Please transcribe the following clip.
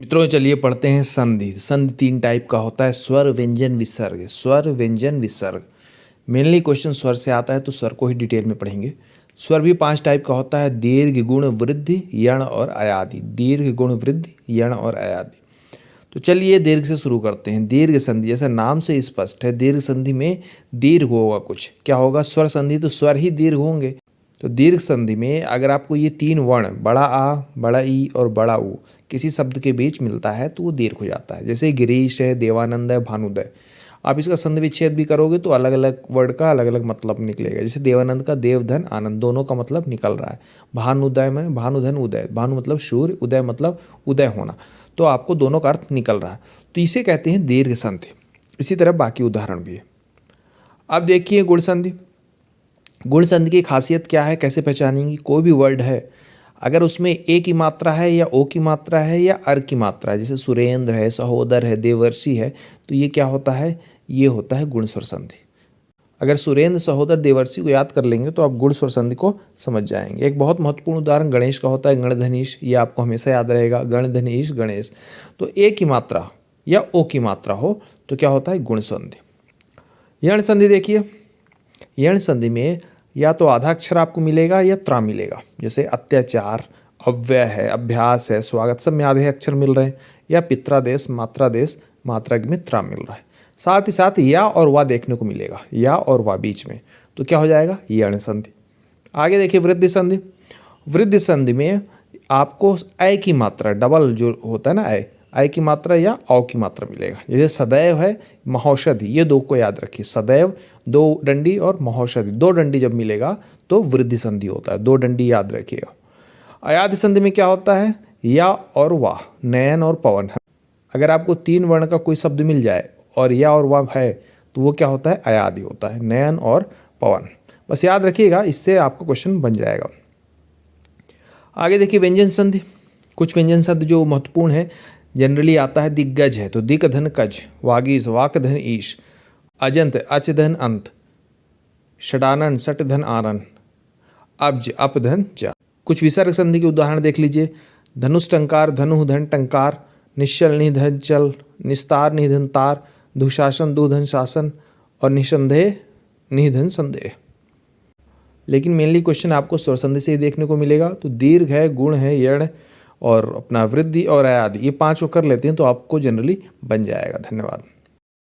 मित्रों चलिए पढ़ते हैं संधि। संधि तीन टाइप का होता है, स्वर, व्यंजन, विसर्ग। स्वर, व्यंजन, विसर्ग। मेनली क्वेश्चन स्वर से आता है तो स्वर को ही डिटेल में पढ़ेंगे। स्वर भी पांच टाइप का होता है, दीर्घ, गुण, वृद्धि, यण और अयादि। दीर्घ, गुण, वृद्धि, यण और अयादि। तो चलिए दीर्घ से शुरू करते हैं। दीर्घ संधि जैसे नाम से स्पष्ट है, दीर्घ संधि में दीर्घ होगा। कुछ क्या होगा? स्वर संधि तो स्वर ही दीर्घ होंगे। तो दीर्घ संधि में अगर आपको ये तीन वर्ण बड़ा आ, बड़ा ई और बड़ा ऊ किसी शब्द के बीच मिलता है तो वो दीर्घ हो जाता है। जैसे गिरीश है, देवानंद है, भानुदय। आप इसका संधि विच्छेद भी करोगे तो अलग अलग वर्ड का अलग अलग मतलब निकलेगा। जैसे देवानंद का देव, धन, आनंद दोनों का मतलब निकल रहा है। भानुदय में भानुधन, उदय। भानु मतलब सूर्य, उदय मतलब उदय होना। तो आपको दोनों का अर्थ निकल रहा है, तो इसे कहते हैं दीर्घ संधि। इसी तरह बाकी उदाहरण भी है। अब देखिए गुण संधि। गुण संधि की खासियत क्या है, कैसे पहचानेंगे? कोई भी वर्ड है अगर उसमें ए की मात्रा है या ओ की मात्रा है या अर की मात्रा है, जैसे सुरेंद्र है, सहोदर है, देवर्षि है, तो ये क्या होता है? ये होता है गुण स्वर संधि। अगर सुरेंद्र, सहोदर, देवर्षि को याद कर लेंगे तो आप गुण स्वर संधि को समझ जाएंगे। एक बहुत महत्वपूर्ण उदाहरण गणेश का होता है, गणधनीश। ये आपको हमेशा याद रहेगा, गणधनीश, गणेश। तो ए की मात्रा या ओ की मात्रा हो तो क्या होता है? गुण संधि। यण संधि देखिए। यण संधि में या तो आधा अक्षर आपको मिलेगा या त्रा मिलेगा। जैसे अत्याचार, अव्यय है, अभ्यास है, स्वागत, सब में आधे अक्षर मिल रहे हैं। या पित्रादेश, मात्रादेश, मात्रा में त्रा मिल रहा है। साथ ही साथ या और वा देखने को मिलेगा, या और वा बीच में, तो क्या हो जाएगा? यण संधि। आगे देखिए वृद्धि संधि। वृद्धि संधि में आपको ऐ की मात्रा, डबल जो होता है ना, ऐ की मात्रा या औ की मात्रा मिलेगा। जैसे सदैव है, महौषधि, ये दो को याद रखिए। सदैव दो डंडी और महौषधि दो डंडी जब मिलेगा तो वृद्धि संधि होता है। दो डंडी याद रखिएगा। अयादि संधि में क्या होता है? या और वाह, नयन और पवन। अगर आपको तीन वर्ण का कोई शब्द मिल जाए और या और वाह है तो वो क्या होता है? अयादि होता है, नयन और पवन। बस याद रखिएगा, इससे आपका क्वेश्चन बन जाएगा। आगे देखिए व्यंजन संधि। कुछ व्यंजन शब्द जो महत्वपूर्ण है, जनरली आता है। दिग्गज है तो दिक धन कज, वागीश, वाक धन ईश, अजंत, अच धन अंत, षडानन, सट धन आरन, अब्ज, अप धन जा। कुछ विसर्ग संधि के उदाहरण देख लीजिए। धनुष टंकार, धनु धन टंकार, निश्चल निधन चल, निस्तार निधन तार, दुशासन दुधन शासन और निसंदेह निधन संदेह। लेकिन मेनली क्वेश्चन आपको स्वर संधि से ही देखने को मिलेगा। तो दीर्घ है, गुण है, यण और अपना वृद्धि और अयादि, ये पांच को कर लेते हैं तो आपको जनरली बन जाएगा। धन्यवाद।